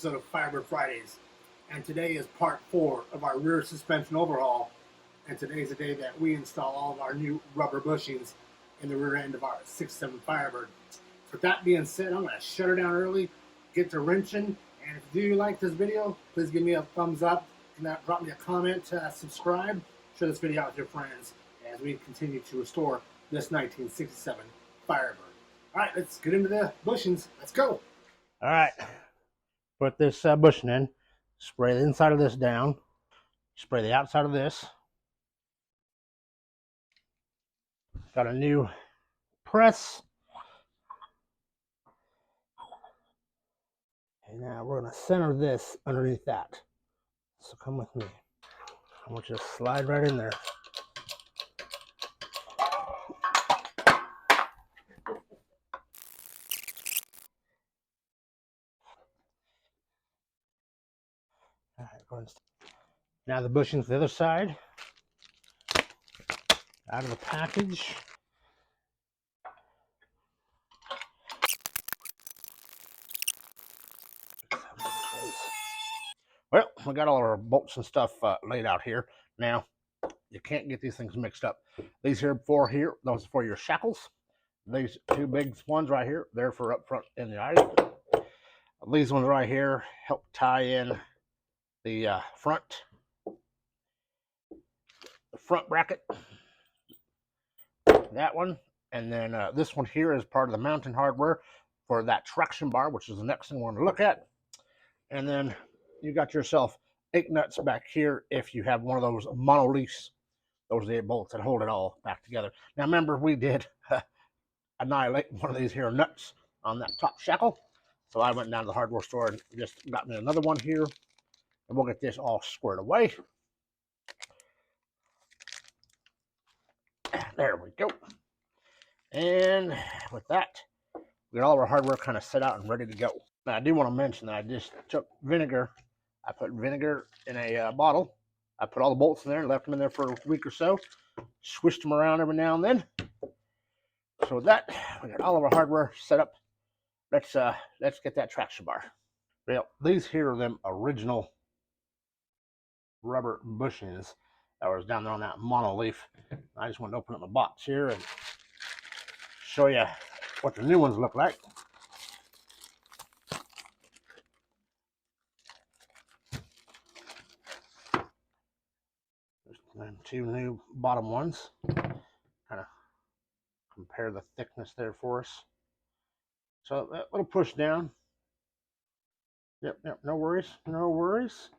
episode of Firebird Fridays. And today is part 4 of our rear suspension overhaul. And today is the day that we install all of our new rubber bushings in the rear end of our 6.7 Firebird. So with that being said, I'm going to shut her down early, get to wrenching. And if you like this video, please give me a thumbs up. And drop me a comment, subscribe, share this video out with your friends as we continue to restore this 1967 Firebird. All right, let's get into the bushings. Let's go. All right, put this bushing in, spray the inside of this down, spray the outside of this. Got a new press. And now we're going to center this underneath that. So come with me. I want you to slide right in there. All right, now the bushings the other side, out of the package. Well, we got all our bolts and stuff laid out here. Now, you can't get these things mixed up. These here for here, those are for your shackles. These two big ones right here, they're for up front in the eye. These ones right here help tie in the front bracket. That one, and then this one here is part of the mounting hardware for that traction bar, which is the next thing we're going to look at. And then you got yourself 8 nuts back here if you have one of those monoliths. Those are the 8 bolts that hold it all back together. Now remember, we did annihilate one of these here nuts on that top shackle. So I went down to the hardware store and just got me another one here. And we'll get this all squared away. There we go. And with that, we got all of our hardware kind of set out and ready to go. Now I do want to mention that I just took vinegar. I put vinegar in a bottle. I put all the bolts in there and left them in there for a week or so. Swished them around every now and then. So with that, we got all of our hardware set up. Let's get that traction bar. Well, these here are them original rubber bushings that was down there on that monolith. I just wanted to open up my box here and show you what the new ones look like. And 2 new bottom ones. Kind of compare the thickness there for us. So that little push down. Yep, no worries, no worries.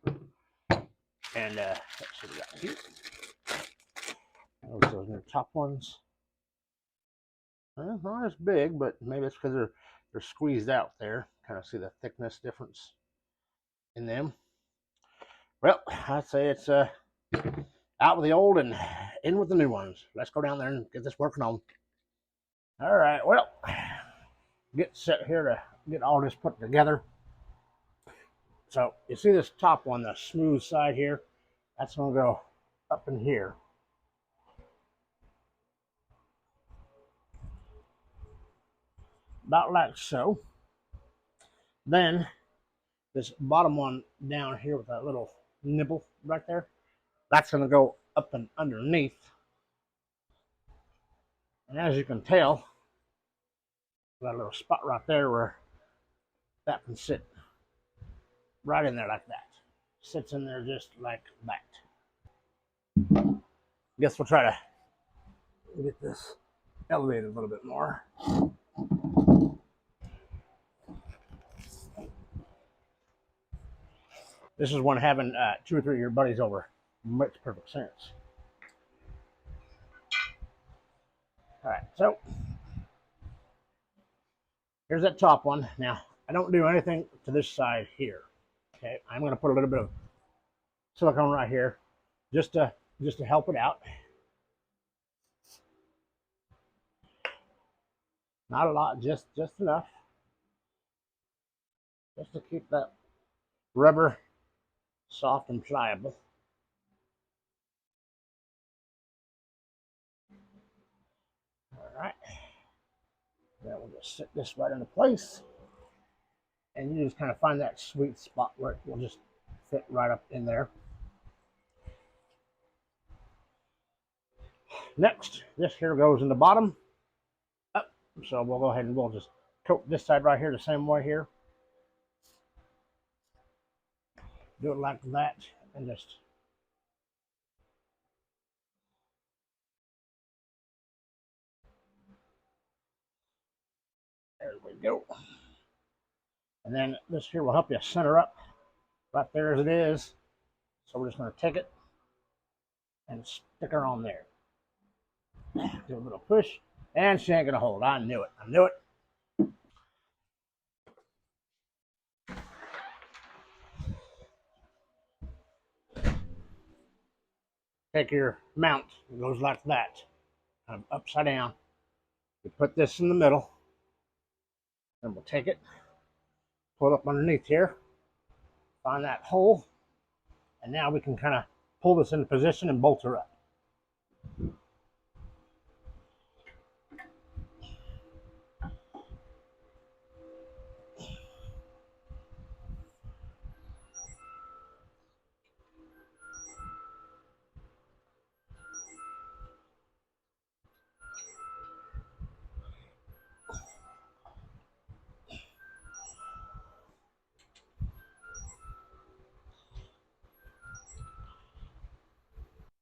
And let's see what we got here. Those new top ones. Well, not as big, but maybe it's because they're squeezed out there. Kind of see the thickness difference in them. Well, I'd say it's out with the old and in with the new ones. Let's go down there and get this working on. All right, well, get set here to get all this put together. So you see this top one, the smooth side here, that's going to go up in here. About like so. Then this bottom one down here with that little nibble right there, that's going to go up and underneath. And as you can tell, got a little spot right there where that can sit right in there like that. Sits in there just like that. Guess we'll try to get this elevated a little bit more. This is when having 2 or 3 of your buddies over makes perfect sense. All right, so here's that top one. Now, I don't do anything to this side here. Okay, I'm going to put a little bit of silicone right here, just to help it out. Not a lot, just enough, just to keep that rubber soft and pliable. All right, then we'll just set this right into place. And you just kind of find that sweet spot where it will just fit right up in there. Next, this here goes in the bottom. Up. So we'll go ahead and we'll just coat this side right here the same way here. Do it like that and just there we go. And then this here will help you center up right there as it is. So we're just going to take it and stick her on there. Do a little push, and she ain't going to hold. I knew it. I knew it. Take your mount. It goes like that, kind of upside down. You put this in the middle, and we'll take it, pull it up underneath here, find that hole, and now we can kind of pull this into position and bolt her up.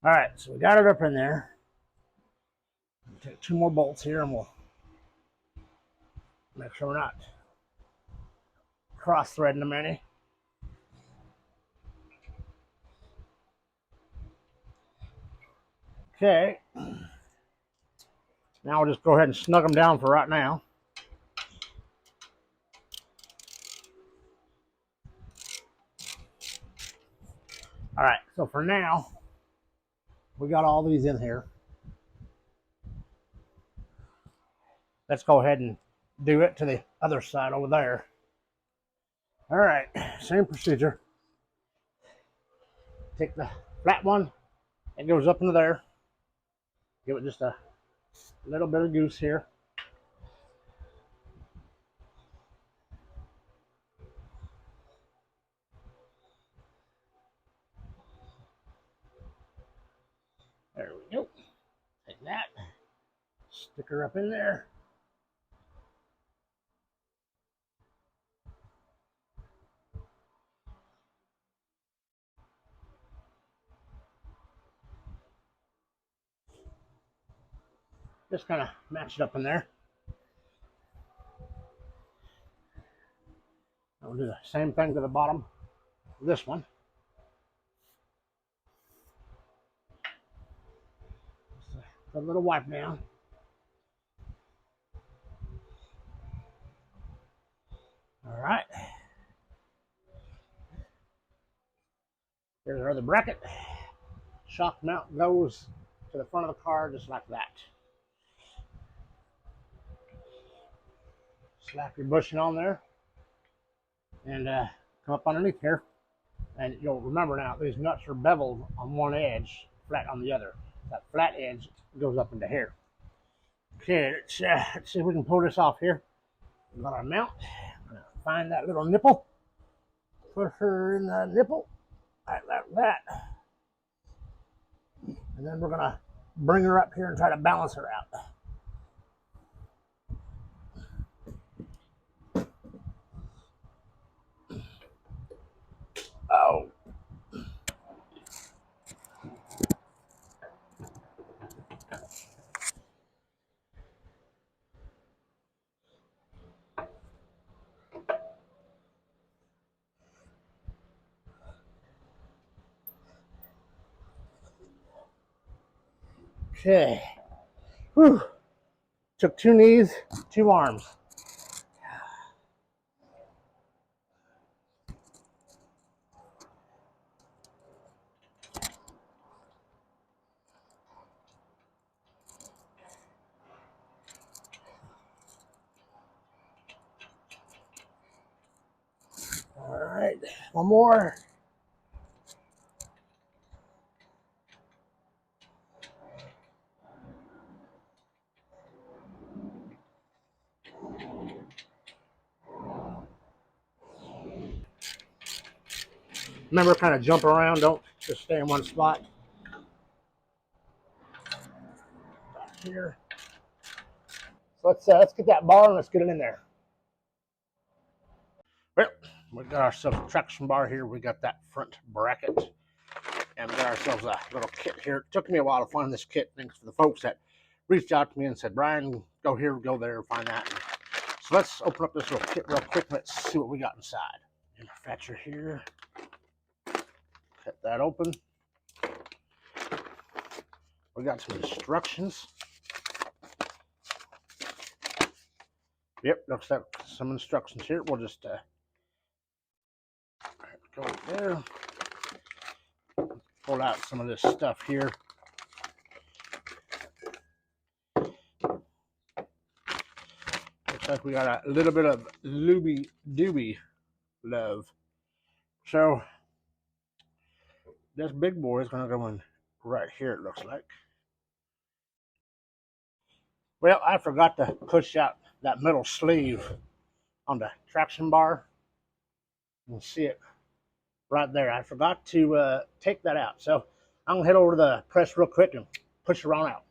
All right, so we got it up in there. We'll take 2 more bolts here, and we'll make sure we're not cross-threading them any. Okay. Now we'll just go ahead and snug them down for right now. All right, so for now, we got all these in here. Let's go ahead and do it to the other side over there. All right, same procedure. Take the flat one, it goes up into there. Give it just a little bit of goose here. There we go. Take that, stick her up in there. Just kind of match it up in there. And we'll do the same thing to the bottom of this one. Just a little wipe down. All right. Here's our other bracket. Shock mount goes to the front of the car just like that. Slap your bushing on there and come up underneath here. And you'll remember now, these nuts are beveled on one edge, flat on the other. That flat edge goes up into here. Okay, let's see if we can pull this off here. We've got our mount. I'm gonna find that little nipple. Put her in the nipple, like that. And then we're gonna bring her up here and try to balance her out. Oh. Okay. Whew. Took 2 knees, 2 arms. All right, one more. Remember, kind of jump around. Don't just stay in one spot. Back here. So let's get that bar and let's get it in there. Well, we got ourselves a traction bar here. We got that front bracket. And we got ourselves a little kit here. It took me a while to find this kit. Thanks for the folks that reached out to me and said, Brian, go here, go there, find that. So let's open up this little kit real quick. Let's see what we got inside. Manufacturer here. Cut that open. We got some instructions. Yep, looks like some instructions here. We'll just go there. Pull out some of this stuff here. Looks like we got a little bit of looby dooby love. So this big boy is going to go in right here, it looks like. Well, I forgot to push out that middle sleeve on the traction bar. You can see it right there. I forgot to take that out. So I'm going to head over to the press real quick and push it on out.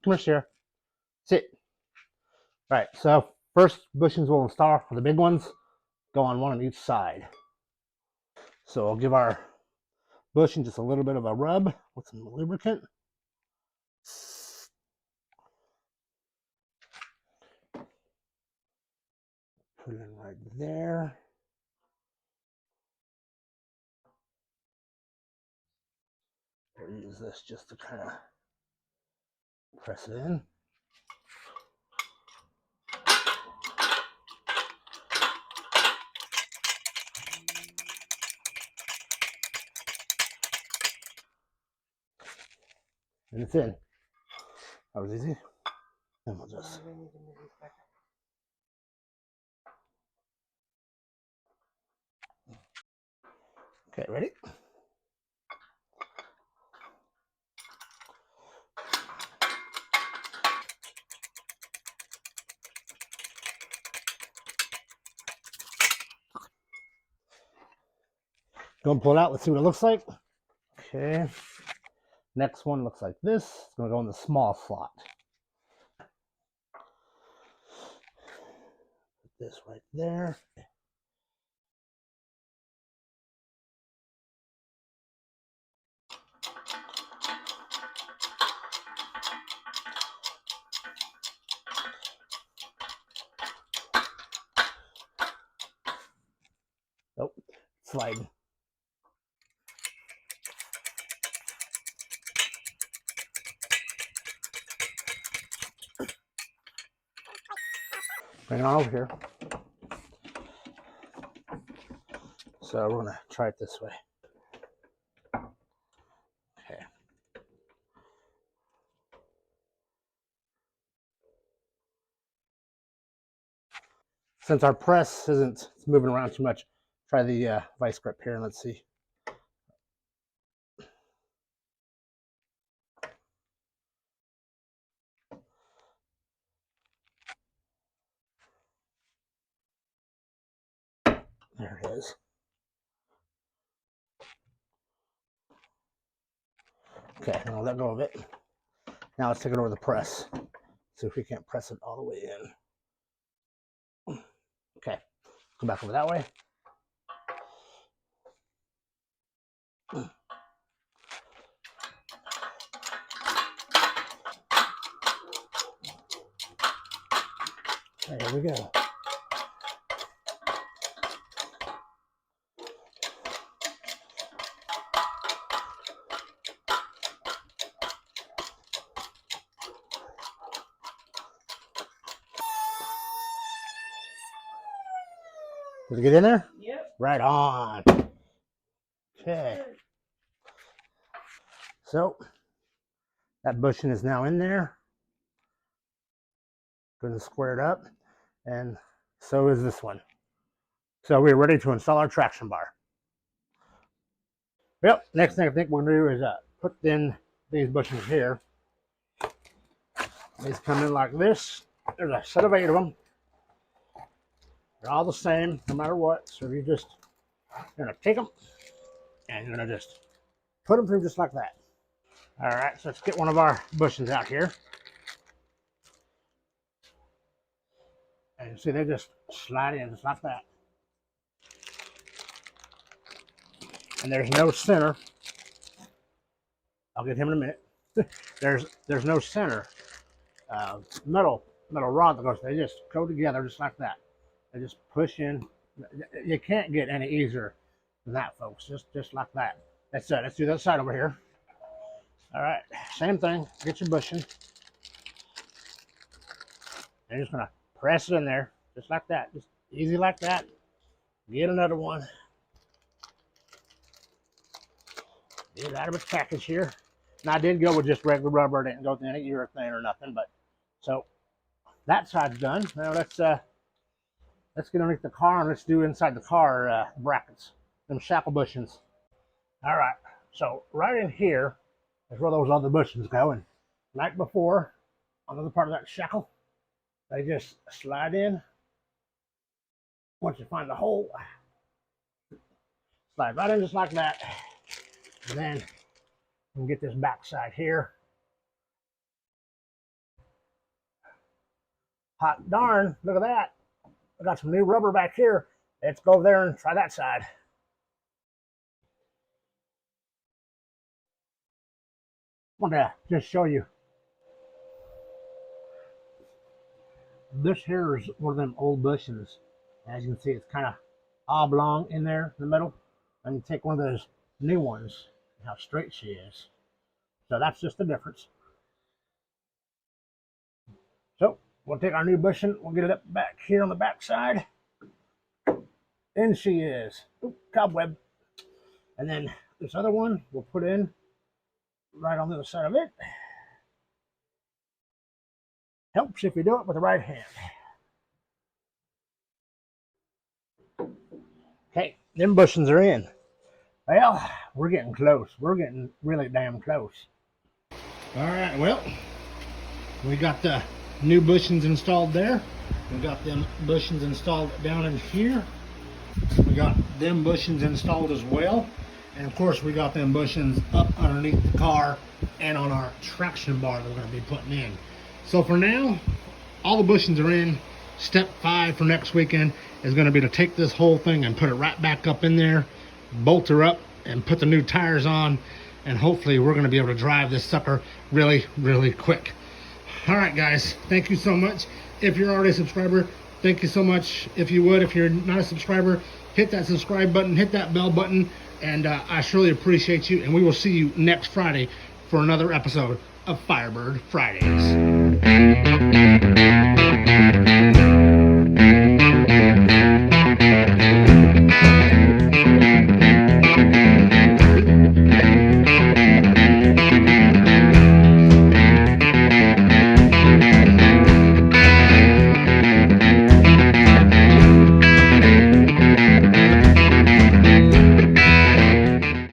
Come here, Sarah. Sit. All right, so first bushings we'll install for the big ones. Go on one on each side. So I'll give our bushing just a little bit of a rub with some lubricant. Put it in right there. We'll use this just to kind of press it in. And it's in. That was easy. And we'll just. Okay, ready? Go and pull it out. Let's see what it looks like. Okay. Next one looks like this. It's going to go in the small slot. Put this right there. Nope. Sliding. Bring it on over here. So we're going to try it this way. Okay. Since our press isn't moving around too much, try the vice grip here and let's see. There it is. Okay, and I'll let go of it. Now let's take it over the press. See if we can't press it all the way in. Okay, go back over that way. There we go. Did it get in there? Yep. Right on. Okay. So that bushing is now in there. Going to square it up. And so is this one. So we're ready to install our traction bar. Well, next thing I think we're going to do is put in these bushings here. These come in like this. There's a set of 8 of them. They're all the same, no matter what. So you're going to take them and you're going to just put them through just like that. All right, so let's get one of our bushings out here. And you see they just slide in just like that. And there's no center. I'll get him in a minute. there's no center metal rod that goes. They just go together just like that. They just push in. You can't get any easier than that, folks. Just like that. That's it. Let's do that side over here. All right, same thing. Get your bushing. And you're just gonna press it in there, just like that. Just easy like that. Get another one. Get it out of its package here. And I did go with just regular rubber. I didn't go with any urethane or nothing. But so that side's done. Now let's get underneath the car and let's do inside the car brackets, them shackle bushings. All right. So right in here is where those other bushings go. And like before, on the other part of that shackle, they just slide in. Once you find the hole, slide right in just like that. And then we can get this back side here. Hot darn, look at that. I got some new rubber back here. Let's go over there and try that side. I want to just show you. This here is one of them old bushings. As you can see, it's kind of oblong in there in the middle. And you take one of those new ones, how straight she is. So that's just the difference. So we'll take our new bushing, we'll get it up back here on the back side. In she is. Oop, cobweb. And then this other one we'll put in right on the other side of it. Helps if you do it with the right hand. Okay, them bushings are in. Well, we're getting close. We're getting really damn close. All right, well, we got the new bushings installed there. We got them bushings installed down in here. We got them bushings installed as well. And of course, we got them bushings up underneath the car and on our traction bar that we're going to be putting in. So for now, all the bushings are in. Step 5 for next weekend is going to be to take this whole thing and put it right back up in there, bolt her up, and put the new tires on. And hopefully we're going to be able to drive this sucker really, really quick. All right, guys, thank you so much. If you're already a subscriber, thank you so much. If you're not a subscriber, hit that subscribe button, hit that bell button, and I surely appreciate you. And we will see you next Friday for another episode of Firebird Fridays.